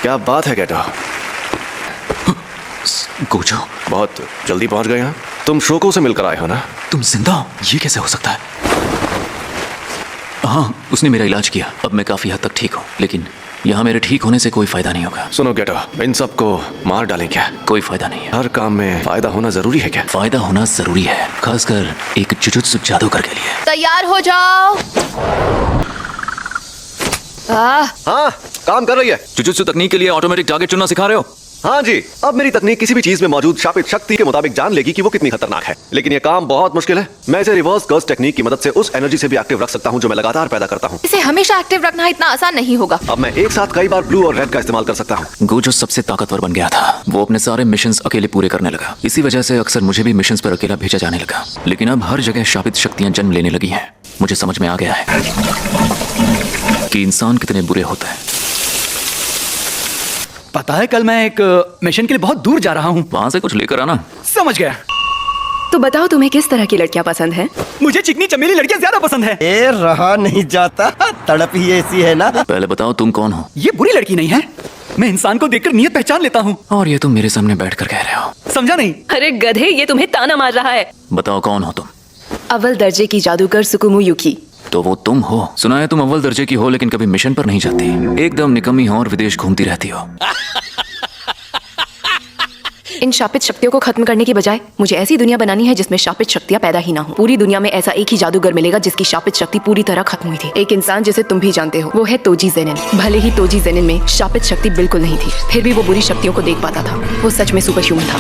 क्या बात है गेटो, गोजो, बहुत जल्दी पहुंच गए यहाँ। तुम शोको से मिलकर आए हो ना? तुम जिंदा हो? ये कैसे हो सकता है? हाँ, उसने मेरा इलाज किया। अब मैं काफी हद तक ठीक हूँ, लेकिन यहाँ मेरे ठीक होने से कोई फायदा नहीं होगा। सुनो गेटो, इन सबको मार डालें क्या? कोई फायदा नहीं है। हर काम में फायदा होना जरूरी है क्या? फायदा होना जरूरी है, खासकर एक जुजुत्सु जादूगर के लिए। तैयार हो जाओ। हाँ, काम कर रही है। जुजुत्सु तकनीक के लिए ऑटोमेटिक टारगेट चुनना सिखा रहे हो? हाँ जी, अब मेरी तकनीक किसी भी चीज में मौजूद शापित शक्ति के मुताबिक जान लेगी कि वो कितनी खतरनाक है। लेकिन ये काम बहुत मुश्किल है। मैं इसे रिवर्स कर्स टेक्निक की मदद से उस एनर्जी से भी एक्टिव रख सकता हूँ जो मैं लगातार पैदा करता हूँ। इसे हमेशा एक्टिव रखना इतना आसान नहीं होगा। अब मैं एक साथ कई बार ब्लू और रेड का इस्तेमाल कर सकता हूँ। गोजो सबसे ताकतवर बन गया था। वो अपने सारे मिशंस अकेले पूरे करने लगा। इसी वजह से अक्सर मुझे भी मिशंस पर अकेला भेजा जाने लगा। लेकिन अब हर जगह शापित शक्तियां जन्म लेने लगी हैं। मुझे समझ में आ गया है कि इंसान कितने बुरे होते हैं। पता है, कल मैं एक मिशन के लिए बहुत दूर जा रहा हूँ। वहां से कुछ लेकर आना। समझ गया। तो बताओ तुम्हें किस तरह की लड़कियां पसंद हैं? मुझे चिकनी चमेली लड़कियां ज्यादा पसंद है। ए, रहा नहीं जाता, तड़प ही ऐसी है ना। पहले बताओ तुम कौन हो? ये बुरी लड़की नहीं है। मैं इंसान को देखकर नियत पहचान लेता हूँ। और ये तुम मेरे सामने बैठकर कह रहे हो? समझा नहीं? अरे गधे, ये तुम्हें ताना मार रहा है। बताओ कौन हो तुम? अव्वल दर्जे की जादूगर सुकुमो युकी। तो वो तुम हो। सुना है तुम अव्वल दर्जे की हो, लेकिन कभी मिशन पर नहीं जाती। एकदम निकम्मी हो और विदेश घूमती रहती हो। इन शापित शक्तियों को खत्म करने की बजाय मुझे ऐसी दुनिया बनानी है जिसमें शापित शक्तियां पैदा ही ना हो। पूरी दुनिया में ऐसा एक ही जादूगर मिलेगा जिसकी शापित शक्ति पूरी तरह खत्म हुई थी। एक इंसान जिसे तुम भी जानते हो, वो है तोजी जेनिन। भले ही तोजी जेनिन में शापित शक्ति बिल्कुल नहीं थी, फिर भी वो बुरी शक्तियों को देख पाता था। वो सच में सुपर ह्यूमन था।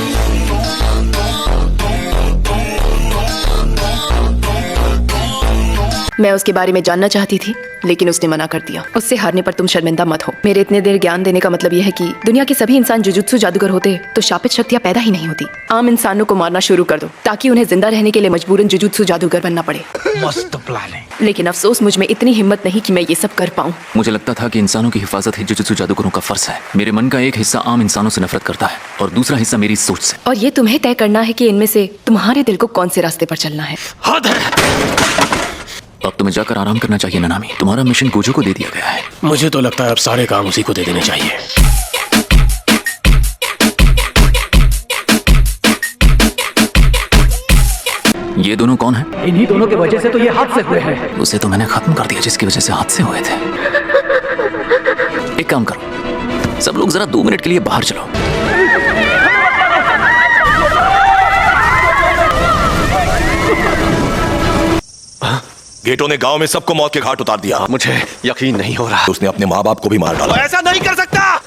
मैं उसके बारे में जानना चाहती थी, लेकिन उसने मना कर दिया। उससे हारने पर तुम शर्मिंदा मत हो। मेरे इतने देर ज्ञान देने का मतलब यह है कि दुनिया के सभी इंसान जुजुत्सु जादूगर होते तो शापित शक्तियां पैदा ही नहीं होती। आम इंसानों को मारना शुरू कर दो ताकि उन्हें जिंदा रहने के लिए मजबूरन जुजुत्सु जादूगर बनना पड़े। मस्त प्लान है। लेकिन अफसोस, मुझ में इतनी हिम्मत नहीं कि मैं ये सब कर पाऊँ। मुझे लगता था कि इंसानों की हिफाजत ही जुजुत्सु जादूगरों का फर्ज है। मेरे मन का एक हिस्सा आम इंसानों से नफरत करता है और दूसरा हिस्सा मेरी सोच से। और ये तुम्हें तय करना है कि इनमें से तुम्हारे दिल को कौन से रास्ते पर चलना है। हद है। अब तुम्हें जाकर आराम करना चाहिए ननामी। तुम्हारा मिशन गोजो को दे दिया गया है। मुझे तो लगता है अब सारे काम उसी को दे देने चाहिए। ये दोनों कौन है? इन्हीं दोनों की वजह से तो ये हादसे हुए हैं। उसे तो मैंने खत्म कर दिया जिसकी वजह से हादसे हुए थे। एक काम करो, सब लोग जरा 2 मिनट के लिए बाहर चलो। गेटो ने गांव में सबको मौत के घाट उतार दिया। मुझे यकीन नहीं हो रहा। उसने अपने माँ बाप को भी मार डाला। ऐसा नहीं कर सकता।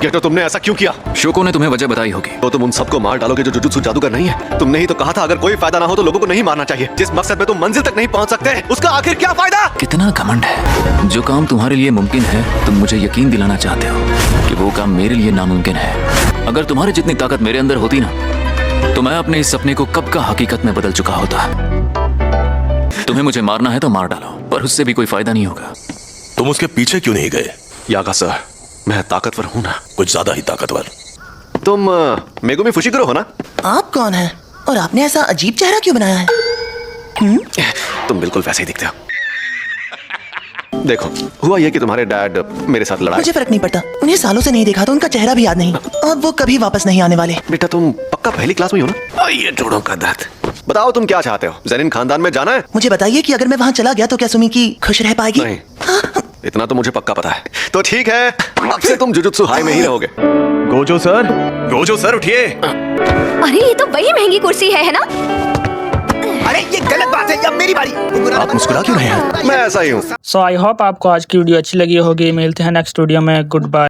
गेटो, तुमने ऐसा क्यों किया? शोको ने तुम्हें वजह बताई होगी। तो तुम उन सबको मार डालोगे जो जुजुत्सु जादूगर नहीं है। तुमने ही तो कहा था अगर कोई फायदा ना हो तो लोगों को नहीं मारना चाहिए। जिस मकसद में तुम मंजिल तक नहीं पहुंच सकते, उसका आखिर क्या फायदा? कितना घमंड है। जो काम तुम्हारे लिए मुमकिन है, तुम मुझे यकीन दिलाना चाहते हो कि वो काम मेरे लिए नामुमकिन है। अगर तुम्हारी जितनी ताकत मेरे अंदर होती ना, तो मैं अपने इस सपने को कब का हकीकत में बदल चुका होता। तुम्हें मुझे मारना है तो मार डालो, पर उससे भी कोई फायदा नहीं होगा। तुम उसके पीछे क्यों नहीं गए? यागा सर, मैं ताकतवर हूं ना। कुछ ज्यादा ही ताकतवर। तुम मेगुमी फुशिकरो हो ना? आप कौन है और आपने ऐसा अजीब चेहरा क्यों बनाया है? तुम बिल्कुल वैसे ही दिखते हो। देखो, हुआ ये कि तुम्हारे डैड मेरे साथ लड़ाई। मुझे फर्क नहीं पड़ता। उन्हें सालों से नहीं देखा तो उनका चेहरा भी याद नहीं। अब वो कभी वापस नहीं आने वाले। बेटा, तुम पक्का पहली क्लास में हो ना? ये जोड़ों का दर्द। बताओ तुम क्या चाहते हो? जेनिन खानदान में जाना है? मुझे बताइए कि अगर मैं वहाँ चला गया तो क्या सुमी की खुश रह पाएगी? नहीं, इतना तो मुझे पक्का पता है। तो ठीक है, अब से तुम जुजुत्सु हाई में ही रहोगे। गोजो सर उठिए। अरे ये तो वही महंगी कुर्सी है ना? अरे ये गलत बात है। अब मेरी बारी। आप मुस्कुरा क्यों रहे हैं? मैं ऐसा ही हूँ। सो आई होप आपको आज की वीडियो अच्छी लगी होगी। मिलते हैं नेक्स्ट वीडियो में। Good bye.